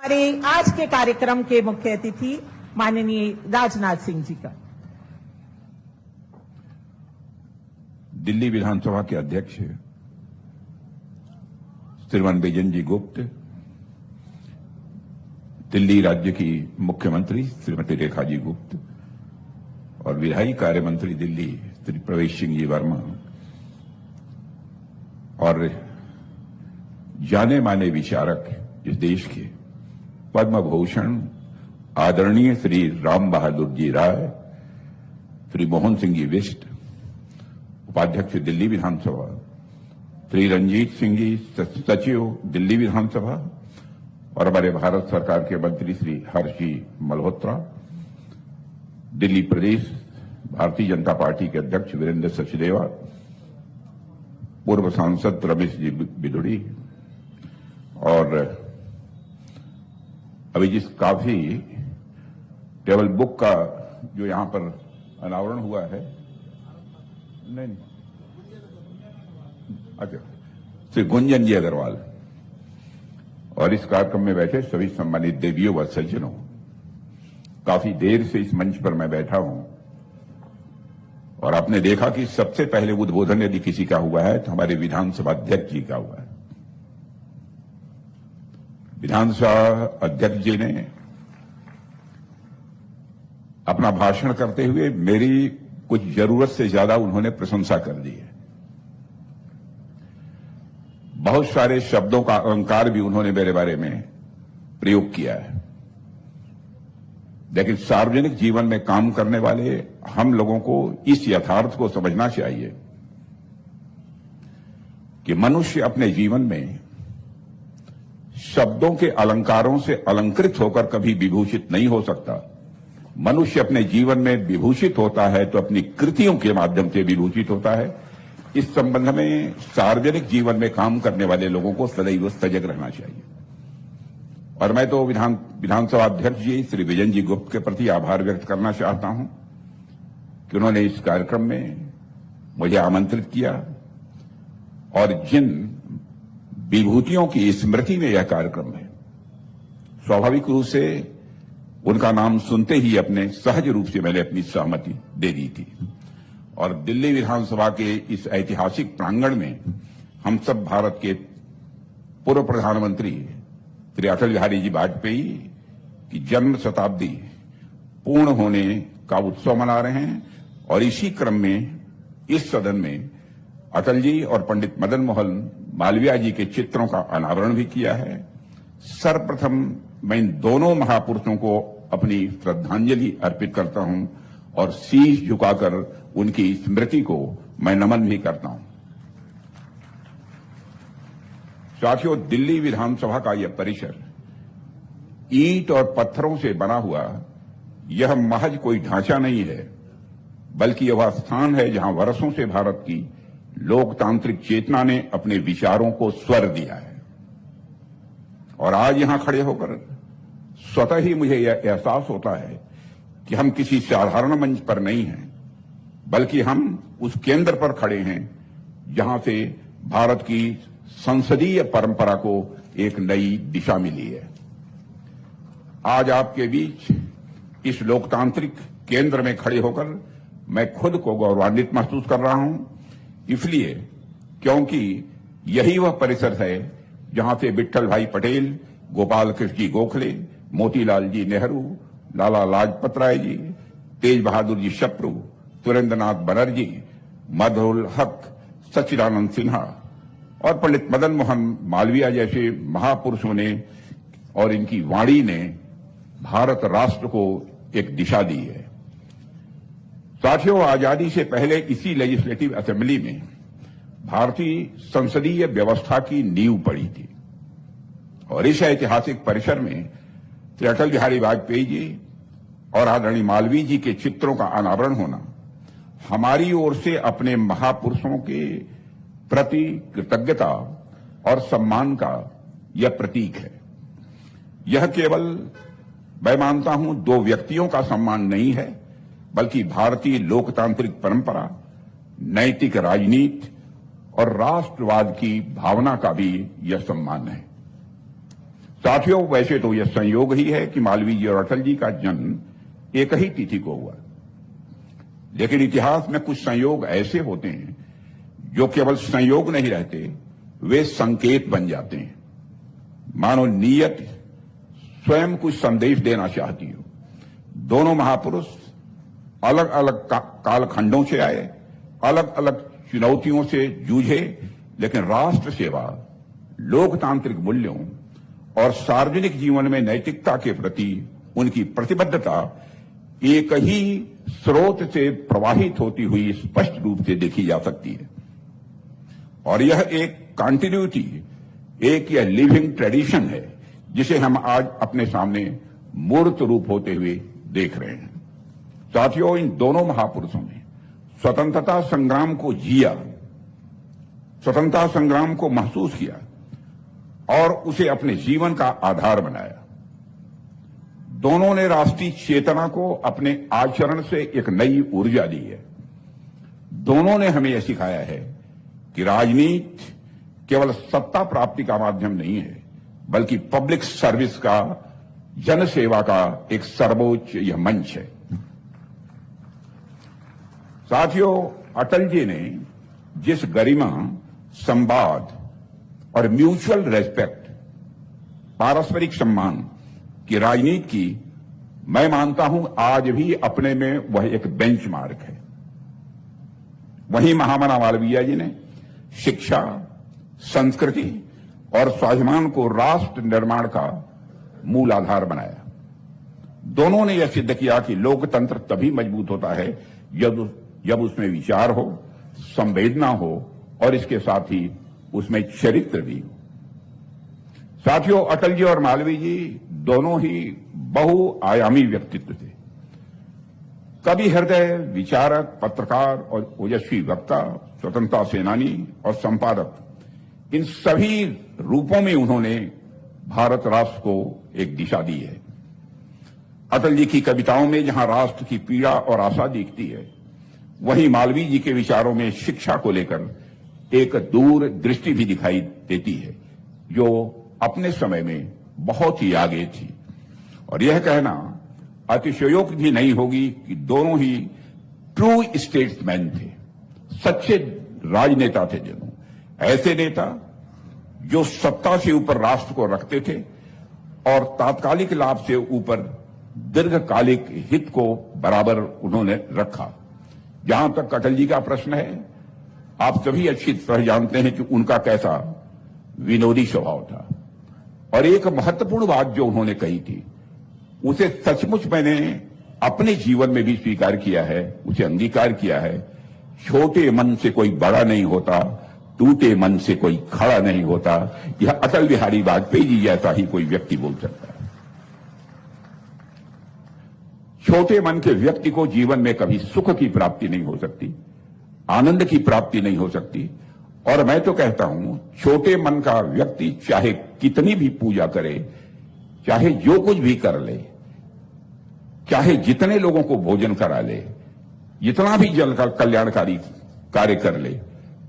हमारे आज के कार्यक्रम के मुख्य अतिथि माननीय राजनाथ सिंह जी का। दिल्ली विधानसभा के अध्यक्ष श्रीमान बिजेंद्र जी गुप्त, दिल्ली राज्य की मुख्यमंत्री श्रीमती रेखा जी गुप्त और विधायी कार्य मंत्री दिल्ली श्री प्रवेश सिंह जी वर्मा और जाने माने विचारक इस देश के पद्म भूषण आदरणीय श्री राम बहादुर जी राय, श्री मोहन सिंह जी बिष्ट, उपाध्यक्ष दिल्ली विधानसभा, श्री रंजीत सिंह जी सचिव दिल्ली विधानसभा और हमारे भारत सरकार के मंत्री श्री हर्ष जी मल्होत्रा, दिल्ली प्रदेश भारतीय जनता पार्टी के अध्यक्ष वीरेंद्र सचदेवा, पूर्व सांसद रमेश जी बिदुड़ी और अभी जिस काफी टेबल बुक का जो यहां पर अनावरण हुआ है, नहीं अच्छा, श्री गुंजन जी अग्रवाल और इस कार्यक्रम में बैठे सभी सम्मानित देवियों व सज्जनों, काफी देर से इस मंच पर मैं बैठा हूं और आपने देखा कि सबसे पहले उद्बोधन यदि किसी का हुआ है तो हमारे विधानसभा अध्यक्ष जी का हुआ है। विधानसभा अध्यक्ष जी ने अपना भाषण करते हुए मेरी कुछ जरूरत से ज्यादा उन्होंने प्रशंसा कर दी है। बहुत सारे शब्दों का अलंकार भी उन्होंने मेरे बारे में प्रयोग किया है, लेकिन सार्वजनिक जीवन में काम करने वाले हम लोगों को इस यथार्थ को समझना चाहिए कि मनुष्य अपने जीवन में शब्दों के अलंकारों से अलंकृत होकर कभी विभूषित नहीं हो सकता। मनुष्य अपने जीवन में विभूषित होता है तो अपनी कृतियों के माध्यम से विभूषित होता है। इस संबंध में सार्वजनिक जीवन में काम करने वाले लोगों को सदैव सजग रहना चाहिए और मैं तो विधानसभा अध्यक्ष जी श्री बिजेंद्र जी गुप्त के प्रति आभार व्यक्त करना चाहता हूं कि उन्होंने इस कार्यक्रम में मुझे आमंत्रित किया और जिन विभूतियों की स्मृति में यह कार्यक्रम है, स्वाभाविक रूप से उनका नाम सुनते ही अपने सहज रूप से मैंने अपनी सहमति दे दी थी और दिल्ली विधानसभा के इस ऐतिहासिक प्रांगण में हम सब भारत के पूर्व प्रधानमंत्री श्री अटल बिहारी जी वाजपेयी की जन्म शताब्दी पूर्ण होने का उत्सव मना रहे हैं और इसी क्रम में इस सदन में अटल जी और पंडित मदन मोहन मालवीय जी के चित्रों का अनावरण भी किया है। सर्वप्रथम मैं इन दोनों महापुरुषों को अपनी श्रद्धांजलि अर्पित करता हूं और शीश झुकाकर उनकी स्मृति को मैं नमन भी करता हूं। साथियों, दिल्ली विधानसभा का यह परिसर ईंट और पत्थरों से बना हुआ यह महज कोई ढांचा नहीं है, बल्कि यह स्थान है जहां वर्षों से भारत की लोकतांत्रिक चेतना ने अपने विचारों को स्वर दिया है और आज यहां खड़े होकर स्वतः ही मुझे यह एहसास होता है कि हम किसी साधारण मंच पर नहीं हैं, बल्कि हम उस केंद्र पर खड़े हैं जहां से भारत की संसदीय परंपरा को एक नई दिशा मिली है। आज आपके बीच इस लोकतांत्रिक केंद्र में खड़े होकर मैं खुद को गौरवान्वित महसूस कर रहा हूं, इसलिए क्योंकि यही वह परिसर है जहां से विट्ठल भाई पटेल, गोपाल कृष्ण जी गोखले, मोतीलाल जी नेहरू, लाला लाजपत राय जी, तेज बहादुर जी शप्रू, सुरेंद्रनाथ बनर्जी, मधुल हक, सच्चिदानंद सिन्हा और पंडित मदन मोहन मालवीय जैसे महापुरुषों ने और इनकी वाणी ने भारत राष्ट्र को एक दिशा दी है। साथियों, आजादी से पहले इसी लेजिस्लेटिव असेंबली में भारतीय संसदीय व्यवस्था की नींव पड़ी थी और इस ऐतिहासिक परिसर में श्री अटल बिहारी वाजपेयी जी और आदरणीय मालवीय जी के चित्रों का अनावरण होना हमारी ओर से अपने महापुरुषों के प्रति कृतज्ञता और सम्मान का यह प्रतीक है। यह केवल मैं मानता हूं दो व्यक्तियों का सम्मान नहीं है, बल्कि भारतीय लोकतांत्रिक परंपरा, नैतिक राजनीति और राष्ट्रवाद की भावना का भी यह सम्मान है। साथियों, वैसे तो यह संयोग ही है कि मालवीय जी और अटल जी का जन्म एक ही तिथि को हुआ, लेकिन इतिहास में कुछ संयोग ऐसे होते हैं जो केवल संयोग नहीं रहते, वे संकेत बन जाते हैं। मानो नीयत स्वयं कुछ संदेश देना चाहती हो। दोनों महापुरुष अलग अलग कालखंडों से आए, अलग अलग चुनौतियों से जूझे, लेकिन राष्ट्र सेवा, लोकतांत्रिक मूल्यों और सार्वजनिक जीवन में नैतिकता के प्रति उनकी प्रतिबद्धता एक ही स्रोत से प्रवाहित होती हुई स्पष्ट रूप से देखी जा सकती है। और यह एक कंटिन्यूटी, एक यह लिविंग ट्रेडिशन है जिसे हम आज अपने सामने मूर्त रूप होते हुए देख रहे हैं। साथियों, इन दोनों महापुरुषों ने स्वतंत्रता संग्राम को जिया, स्वतंत्रता संग्राम को महसूस किया और उसे अपने जीवन का आधार बनाया। दोनों ने राष्ट्रीय चेतना को अपने आचरण से एक नई ऊर्जा दी है। दोनों ने हमें यह सिखाया है कि राजनीति केवल सत्ता प्राप्ति का माध्यम नहीं है, बल्कि पब्लिक सर्विस का, जन सेवा का एक सर्वोच्च यह मंच है। साथियों, अटल जी ने जिस गरिमा, संवाद और म्यूचुअल रेस्पेक्ट, पारस्परिक सम्मान की राजनीति की, मैं मानता हूं आज भी अपने में वह एक बेंचमार्क है। वहीं महामना मालवीय जी ने शिक्षा, संस्कृति और स्वाभिमान को राष्ट्र निर्माण का मूल आधार बनाया। दोनों ने यह सिद्ध किया कि लोकतंत्र तभी मजबूत होता है जब उसमें विचार हो, संवेदना हो और इसके साथ ही उसमें चरित्र भी हो। साथियों, अटल जी और मालवीय जी दोनों ही बहुआयामी व्यक्तित्व थे। कवि, हृदय, विचारक, पत्रकार और ओजस्वी वक्ता, स्वतंत्रता सेनानी और संपादक, इन सभी रूपों में उन्होंने भारत राष्ट्र को एक दिशा दी है। अटल जी की कविताओं में जहां राष्ट्र की पीड़ा और आशा दिखती है, वहीं मालवीय जी के विचारों में शिक्षा को लेकर एक दूर दृष्टि भी दिखाई देती है, जो अपने समय में बहुत ही आगे थी। और यह कहना अतिशयोक्त भी नहीं होगी कि दोनों ही ट्रू स्टेट्समैन थे, सच्चे राजनेता थे। दोनों ऐसे नेता जो सत्ता से ऊपर राष्ट्र को रखते थे और तात्कालिक लाभ से ऊपर दीर्घकालिक हित को बराबर उन्होंने रखा। जहां तक अटल जी का प्रश्न है, आप सभी अच्छी तरह जानते हैं कि उनका कैसा विनोदी स्वभाव था। और एक महत्वपूर्ण बात जो उन्होंने कही थी, उसे सचमुच मैंने अपने जीवन में भी स्वीकार किया है, उसे अंगीकार किया है। छोटे मन से कोई बड़ा नहीं होता, टूटे मन से कोई खड़ा नहीं होता। यह अटल बिहारी वाजपेयी जी जैसा ही कोई व्यक्ति बोल सकता है। छोटे मन के व्यक्ति को जीवन में कभी सुख की प्राप्ति नहीं हो सकती, आनंद की प्राप्ति नहीं हो सकती। और मैं तो कहता हूं, छोटे मन का व्यक्ति चाहे कितनी भी पूजा करे, चाहे जो कुछ भी कर ले, चाहे जितने लोगों को भोजन करा ले, जितना भी जल का कल्याणकारी कार्य कर ले,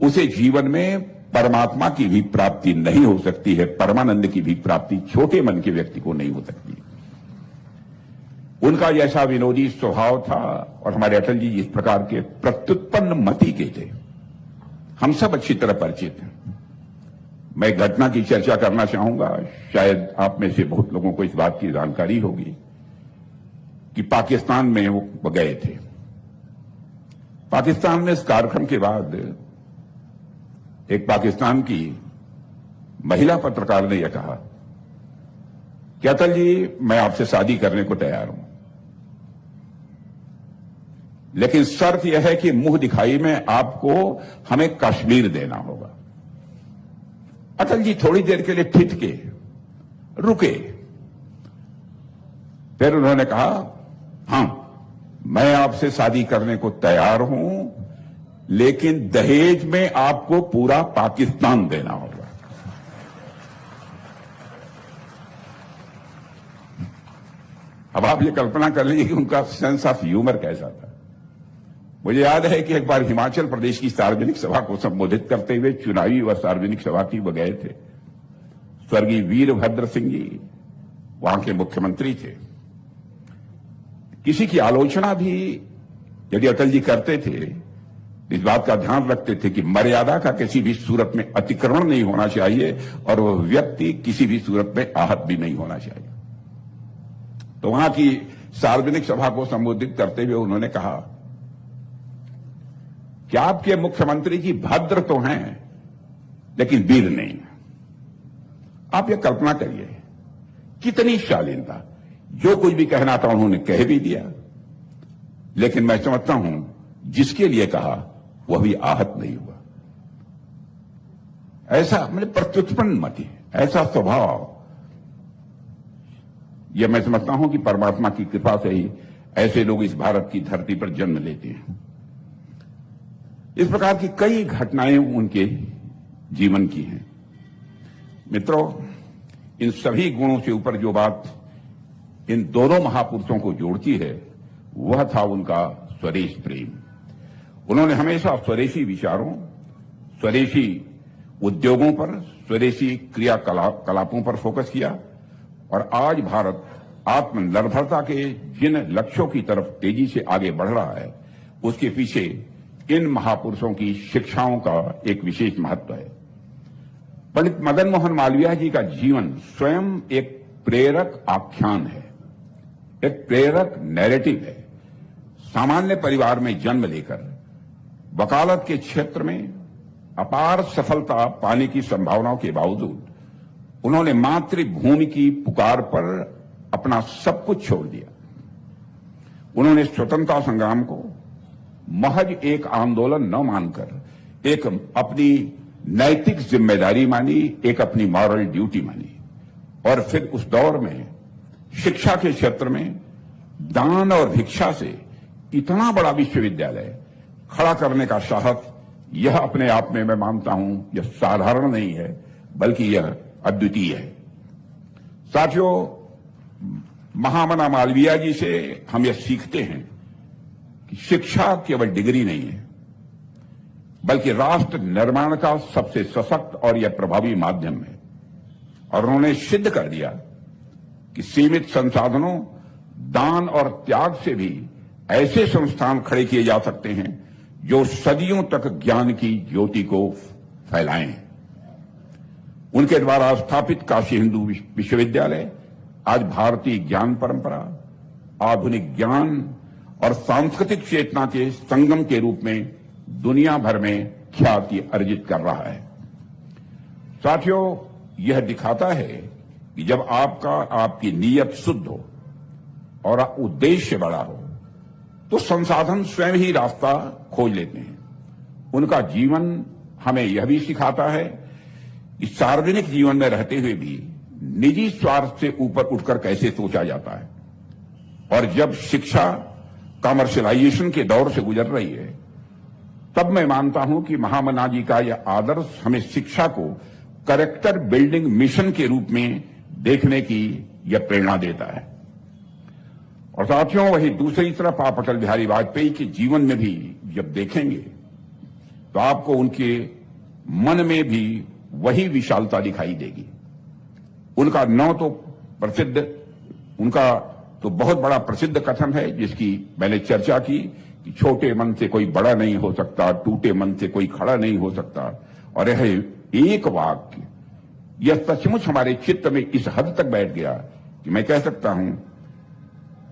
उसे जीवन में परमात्मा की भी प्राप्ति नहीं हो सकती है, परमानंद की भी प्राप्ति छोटे मन के व्यक्ति को नहीं हो सकती। उनका जैसा विनोदी स्वभाव था और हमारे अटल जी इस प्रकार के प्रत्युत्पन्न मति के थे, हम सब अच्छी तरह परिचित हैं। मैं घटना की चर्चा करना चाहूंगा, शायद आप में से बहुत लोगों को इस बात की जानकारी होगी कि पाकिस्तान में वो गए थे। पाकिस्तान में इस कार्यक्रम के बाद एक पाकिस्तान की महिला पत्रकार ने यह कहा कि अटल जी, मैं आपसे शादी करने को तैयार हूं, लेकिन शर्त यह है कि मुंह दिखाई में आपको हमें कश्मीर देना होगा। अटल जी थोड़ी देर के लिए ठिठके, रुके, फिर उन्होंने कहा, हां, मैं आपसे शादी करने को तैयार हूं, लेकिन दहेज में आपको पूरा पाकिस्तान देना होगा। अब आप ये कल्पना कर लीजिए कि उनका सेंस ऑफ ह्यूमर कैसा था। मुझे याद है कि एक बार हिमाचल प्रदेश की सार्वजनिक सभा को संबोधित करते हुए, चुनावी व सार्वजनिक सभा की वो गए थे। स्वर्गीय वीरभद्र सिंह जी वहां के मुख्यमंत्री थे। किसी की आलोचना भी यदि अटल जी करते थे, इस बात का ध्यान रखते थे कि मर्यादा का किसी भी सूरत में अतिक्रमण नहीं होना चाहिए और वह व्यक्ति किसी भी सूरत में आहत भी नहीं होना चाहिए। तो वहां की सार्वजनिक सभा को संबोधित करते हुए उन्होंने कहा कि आपके मुख्यमंत्री जी भद्र तो हैं लेकिन वीर नहीं। आप ये कल्पना करिए कितनी शालीनता, जो कुछ भी कहना था उन्होंने कह भी दिया, लेकिन मैं समझता हूं जिसके लिए कहा वह भी आहत नहीं हुआ। ऐसा मतलब प्रत्युत्पन्न मति, ऐसा स्वभाव, यह मैं समझता हूं कि परमात्मा की कृपा से ही ऐसे लोग इस भारत की धरती पर जन्म लेते हैं। इस प्रकार की कई घटनाएं उनके जीवन की हैं। मित्रों, इन सभी गुणों से ऊपर जो बात इन दोनों महापुरुषों को जोड़ती है वह था उनका स्वदेश प्रेम। उन्होंने हमेशा स्वदेशी विचारों, स्वदेशी उद्योगों पर, स्वदेशी क्रियाकलापों पर फोकस किया और आज भारत आत्मनिर्भरता के जिन लक्ष्यों की तरफ तेजी से आगे बढ़ रहा है उसके पीछे इन महापुरुषों की शिक्षाओं का एक विशेष महत्व है। पंडित मदन मोहन मालवीय जी का जीवन स्वयं एक प्रेरक आख्यान है, एक प्रेरक नैरेटिव है। सामान्य परिवार में जन्म लेकर वकालत के क्षेत्र में अपार सफलता पाने की संभावनाओं के बावजूद उन्होंने मातृभूमि की पुकार पर अपना सब कुछ छोड़ दिया। उन्होंने स्वतंत्रता संग्राम को महज एक आंदोलन न मानकर एक अपनी नैतिक जिम्मेदारी मानी, एक अपनी मॉरल ड्यूटी मानी और फिर उस दौर में शिक्षा के क्षेत्र में दान और भिक्षा से इतना बड़ा विश्वविद्यालय खड़ा करने का साहस, यह अपने आप में मैं मानता हूं यह साधारण नहीं है बल्कि यह अद्वितीय है। साथियों, महामना मालवीय जी से हम यह सीखते हैं कि शिक्षा केवल डिग्री नहीं है बल्कि राष्ट्र निर्माण का सबसे सशक्त और यह प्रभावी माध्यम है। और उन्होंने सिद्ध कर दिया कि सीमित संसाधनों, दान और त्याग से भी ऐसे संस्थान खड़े किए जा सकते हैं जो सदियों तक ज्ञान की ज्योति को फैलाएं। उनके द्वारा स्थापित काशी हिंदू विश्वविद्यालय आज भारतीय ज्ञान परंपरा, आधुनिक ज्ञान और सांस्कृतिक चेतना के संगम के रूप में दुनिया भर में ख्याति अर्जित कर रहा है। साथियों, यह दिखाता है कि जब आपकी नीयत शुद्ध हो और उद्देश्य बड़ा हो तो संसाधन स्वयं ही रास्ता खोज लेते हैं। उनका जीवन हमें यह भी सिखाता है कि सार्वजनिक जीवन में रहते हुए भी निजी स्वार्थ से ऊपर उठकर कैसे सोचा जाता है। और जब शिक्षा कमर्शियलाइजेशन के दौर से गुजर रही है तब मैं मानता हूं कि महामना जी का यह आदर्श हमें शिक्षा को कैरेक्टर बिल्डिंग मिशन के रूप में देखने की यह प्रेरणा देता है। और साथियों, वही दूसरी तरफ आप अटल बिहारी वाजपेयी के जीवन में भी जब देखेंगे तो आपको उनके मन में भी वही विशालता दिखाई देगी। उनका तो बहुत बड़ा प्रसिद्ध कथन है जिसकी मैंने चर्चा की कि छोटे मन से कोई बड़ा नहीं हो सकता, टूटे मन से कोई खड़ा नहीं हो सकता। और यह एक वाक्य यह सचमुच हमारे चित्त में इस हद तक बैठ गया कि मैं कह सकता हूं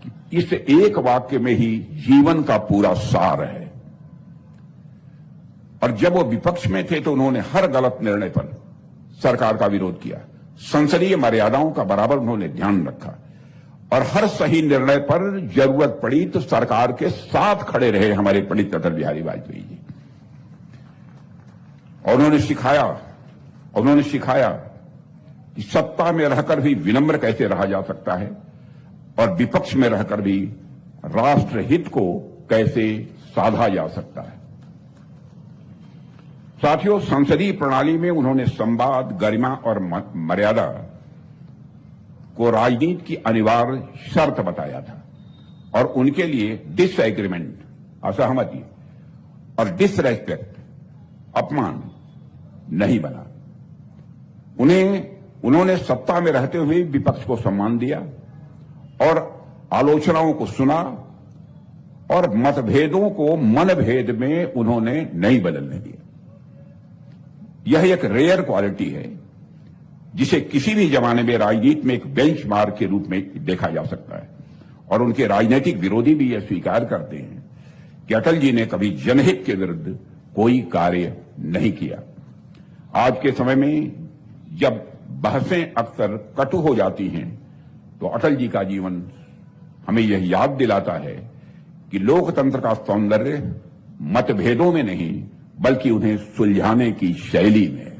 कि इस एक वाक्य में ही जीवन का पूरा सार है। और जब वो विपक्ष में थे तो उन्होंने हर गलत निर्णय पर सरकार का विरोध किया, संसदीय मर्यादाओं का बराबर उन्होंने ध्यान रखा और हर सही निर्णय पर जरूरत पड़ी तो सरकार के साथ खड़े रहे हमारे पंडित अटल बिहारी वाजपेयी जी। और उन्होंने सिखाया कि सत्ता में रहकर भी विनम्र कैसे रहा जा सकता है और विपक्ष में रहकर भी राष्ट्रहित को कैसे साधा जा सकता है। साथियों, संसदीय प्रणाली में उन्होंने संवाद, गरिमा और मर्यादा को राजनीति की अनिवार्य शर्त बताया था और उनके लिए डिसएग्रीमेंट, असहमति और डिसरेस्पेक्ट, अपमान नहीं बना। उन्हें उन्होंने सत्ता में रहते हुए विपक्ष को सम्मान दिया और आलोचनाओं को सुना और मतभेदों को मनभेद में उन्होंने नहीं बदलने दिया। यह एक रेयर क्वालिटी है जिसे किसी भी जमाने में राजनीति में एक बेंचमार्क के रूप में देखा जा सकता है और उनके राजनीतिक विरोधी भी यह स्वीकार करते हैं कि अटल जी ने कभी जनहित के विरुद्ध कोई कार्य नहीं किया। आज के समय में जब बहसें अक्सर कटु हो जाती हैं तो अटल जी का जीवन हमें यह याद दिलाता है कि लोकतंत्र का सौंदर्य मतभेदों में नहीं बल्कि उन्हें सुलझाने की शैली में है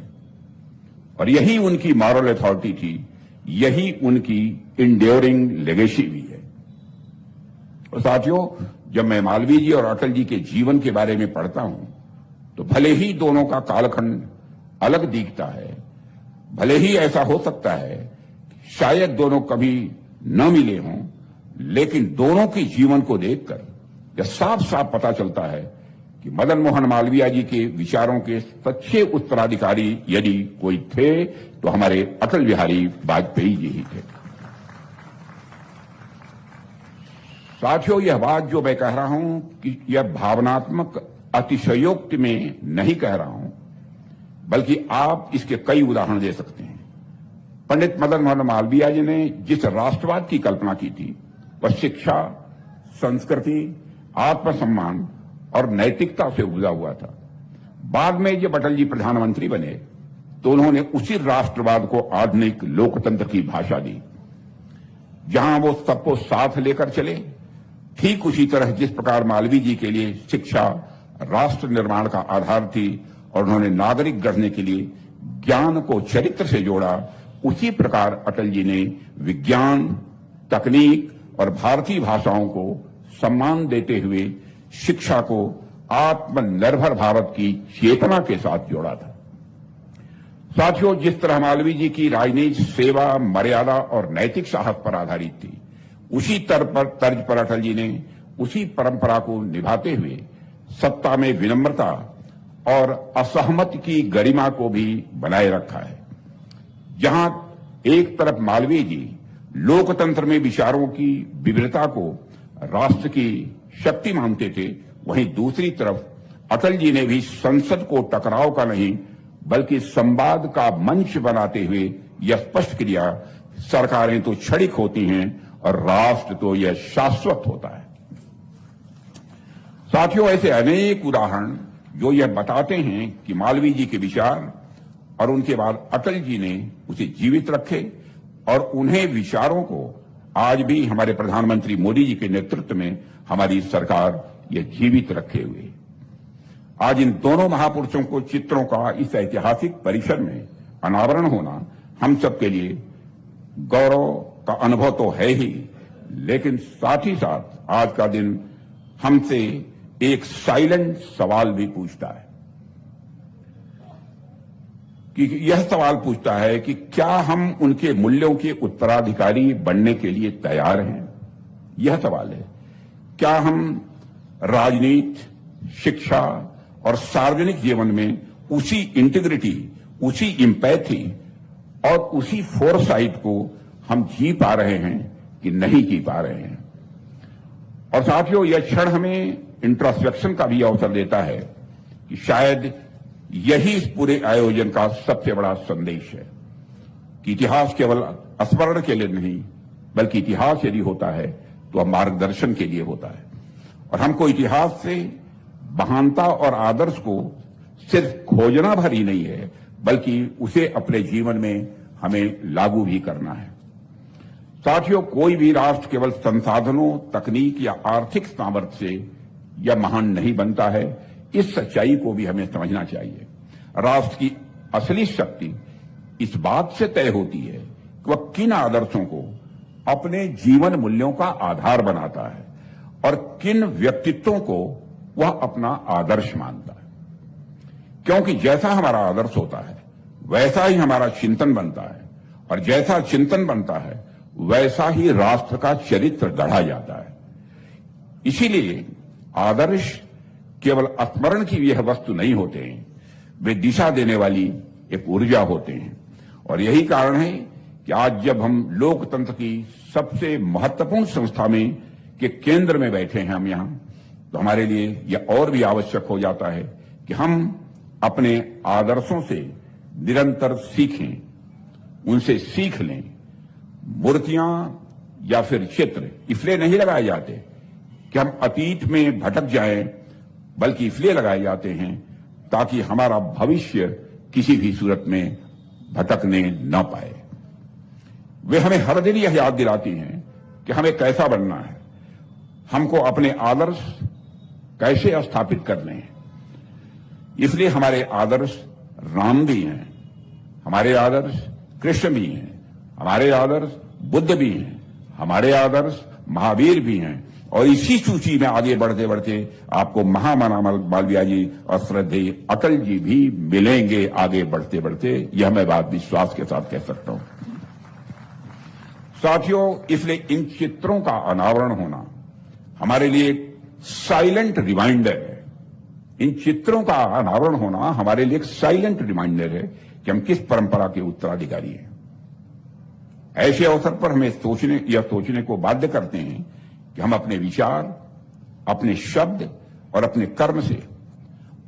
और यही उनकी मॉरल अथॉरिटी थी, यही उनकी इंड्योरिंग लेगेसी भी है। और साथियों, जब मैं मालवीय जी और अटल जी के जीवन के बारे में पढ़ता हूं तो भले ही दोनों का कालखंड अलग दिखता है, भले ही ऐसा हो सकता है शायद दोनों कभी न मिले हों, लेकिन दोनों के जीवन को देखकर यह साफ साफ पता चलता है कि मदन मोहन मालवीय जी के विचारों के सच्चे उत्तराधिकारी यदि कोई थे तो हमारे अटल बिहारी वाजपेयी जी ही थे। साथियों, यह बात जो मैं कह रहा हूं कि यह भावनात्मक अतिशयोक्ति में नहीं कह रहा हूं, बल्कि आप इसके कई उदाहरण दे सकते हैं। पंडित मदन मोहन मालवीय जी ने जिस राष्ट्रवाद की कल्पना की थी वह शिक्षा, संस्कृति, आत्मसम्मान और नैतिकता से उपजा हुआ था। बाद में जब अटल जी प्रधानमंत्री बने तो उन्होंने उसी राष्ट्रवाद को आधुनिक लोकतंत्र की भाषा दी, जहां वो सबको साथ लेकर चले। ठीक उसी तरह जिस प्रकार मालवीय जी के लिए शिक्षा राष्ट्र निर्माण का आधार थी और उन्होंने नागरिक गढ़ने के लिए ज्ञान को चरित्र से जोड़ा, उसी प्रकार अटल जी ने विज्ञान, तकनीक और भारतीय भाषाओं को सम्मान देते हुए शिक्षा को आत्मनिर्भर भारत की चेतना के साथ जोड़ा था। साथियों, जिस तरह मालवीय जी की राजनीति सेवा, मर्यादा और नैतिक साहस पर आधारित थी, उसी तर्ज पर अटल जी ने उसी परंपरा को निभाते हुए सत्ता में विनम्रता और असहमति की गरिमा को भी बनाए रखा है। जहां एक तरफ मालवीय जी लोकतंत्र में विचारों की विविधता को राष्ट्र की शक्ति मानते थे, वहीं दूसरी तरफ अटल जी ने भी संसद को टकराव का नहीं बल्कि संवाद का मंच बनाते हुए यह स्पष्ट किया, सरकारें तो क्षणिक होती हैं और राष्ट्र तो यह शाश्वत होता है। साथियों, ऐसे अनेक उदाहरण जो यह बताते हैं कि मालवीय जी के विचार और उनके बाद अटल जी ने उसे जीवित रखे और उन्हें विचारों को आज भी हमारे प्रधानमंत्री मोदी जी के नेतृत्व में हमारी सरकार यह जीवित रखे हुए। आज इन दोनों महापुरुषों को चित्रों का इस ऐतिहासिक परिसर में अनावरण होना हम सबके लिए गौरव का अनुभव तो है ही, लेकिन साथ ही साथ आज का दिन हमसे एक साइलेंट सवाल भी पूछता है कि यह सवाल पूछता है कि क्या हम उनके मूल्यों के उत्तराधिकारी बनने के लिए तैयार हैं। यह सवाल है, क्या हम राजनीति, शिक्षा और सार्वजनिक जीवन में उसी इंटीग्रिटी, उसी इम्पैथी और उसी फोरसाइट को हम जी पा रहे हैं कि नहीं जी पा रहे हैं। और साथियों, यह क्षण हमें इंट्रोस्पेक्शन का भी अवसर देता है कि शायद यही इस पूरे आयोजन का सबसे बड़ा संदेश है कि इतिहास केवल स्मरण के लिए नहीं बल्कि इतिहास यदि होता है तो वह मार्गदर्शन के लिए होता है। और हमको इतिहास से महानता और आदर्श को सिर्फ खोजना भर ही नहीं है बल्कि उसे अपने जीवन में हमें लागू भी करना है। साथियों, कोई भी राष्ट्र केवल संसाधनों, तकनीक या आर्थिक सामर्थ्य से यह महान नहीं बनता है। इस सच्चाई को भी हमें समझना चाहिए। राष्ट्र की असली शक्ति इस बात से तय होती है कि वह किन आदर्शों को अपने जीवन मूल्यों का आधार बनाता है और किन व्यक्तित्वों को वह अपना आदर्श मानता है। क्योंकि जैसा हमारा आदर्श होता है वैसा ही हमारा चिंतन बनता है और जैसा चिंतन बनता है वैसा ही राष्ट्र का चरित्र गढ़ा जाता है। इसीलिए आदर्श केवल स्मरण की यह वस्तु नहीं होते हैं, वे दिशा देने वाली एक ऊर्जा होते हैं और यही कारण है कि आज जब हम लोकतंत्र की सबसे महत्वपूर्ण संस्था में के केंद्र में बैठे हैं हम यहां, तो हमारे लिए यह और भी आवश्यक हो जाता है कि हम अपने आदर्शों से निरंतर सीखें, उनसे सीख लें। मूर्तियां या फिर चित्र इसलिए नहीं लगाए जाते कि हम अतीत में भटक जाएं, बल्कि इसलिए लगाए जाते हैं ताकि हमारा भविष्य किसी भी सूरत में भटकने न पाए। वे हमें हर दिन यह याद दिलाती हैं कि हमें कैसा बनना है, हमको अपने आदर्श कैसे स्थापित करने हैं। इसलिए हमारे आदर्श राम भी हैं, हमारे आदर्श कृष्ण भी हैं, हमारे आदर्श बुद्ध भी हैं, हमारे आदर्श महावीर भी हैं। और इसी सूची में आगे बढ़ते बढ़ते आपको महामना मालवीय जी और श्रद्धेय अटल जी भी मिलेंगे आगे बढ़ते बढ़ते, यह मैं बात विश्वास के साथ कह सकता हूं। साथियों, इसलिए इन चित्रों का अनावरण होना हमारे लिए साइलेंट रिमाइंडर है। इन चित्रों का अनावरण होना हमारे लिए एक साइलेंट रिमाइंडर है कि हम किस परंपरा के उत्तराधिकारी हैं। ऐसे अवसर पर हमें सोचने को बाध्य करते हैं कि हम अपने विचार, अपने शब्द और अपने कर्म से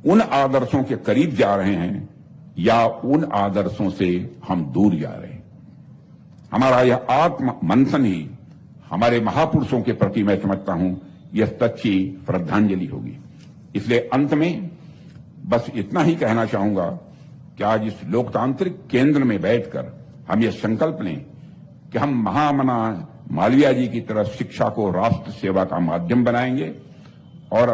उन आदर्शों के करीब जा रहे हैं या उन आदर्शों से हम दूर जा रहे हैं। हमारा यह आत्म मंथन ही हमारे महापुरुषों के प्रति मैं समझता हूं यह सच्ची श्रद्धांजलि होगी। इसलिए अंत में बस इतना ही कहना चाहूंगा कि आज इस लोकतांत्रिक केंद्र में बैठकर हम ये संकल्प लें कि हम महामना मालवीय जी की तरह शिक्षा को राष्ट्र सेवा का माध्यम बनाएंगे और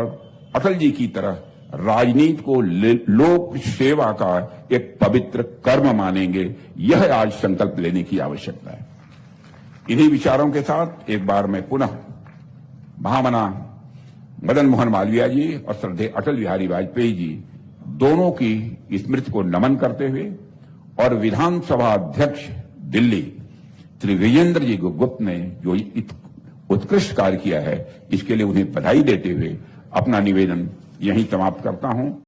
अटल जी की तरह राजनीति को लोक सेवा का एक पवित्र कर्म मानेंगे। यह आज संकल्प लेने की आवश्यकता है। इन्हीं विचारों के साथ एक बार मैं पुनः महामना मदन मोहन मालवीय जी और श्रद्धेय अटल बिहारी वाजपेयी जी दोनों की स्मृति को नमन करते हुए और विधानसभा अध्यक्ष दिल्ली श्री विजेंद्र जी गुप्त ने जो उत्कृष्ट कार्य किया है, इसके लिए उन्हें बधाई देते हुए अपना निवेदन यहीं समाप्त करता हूं।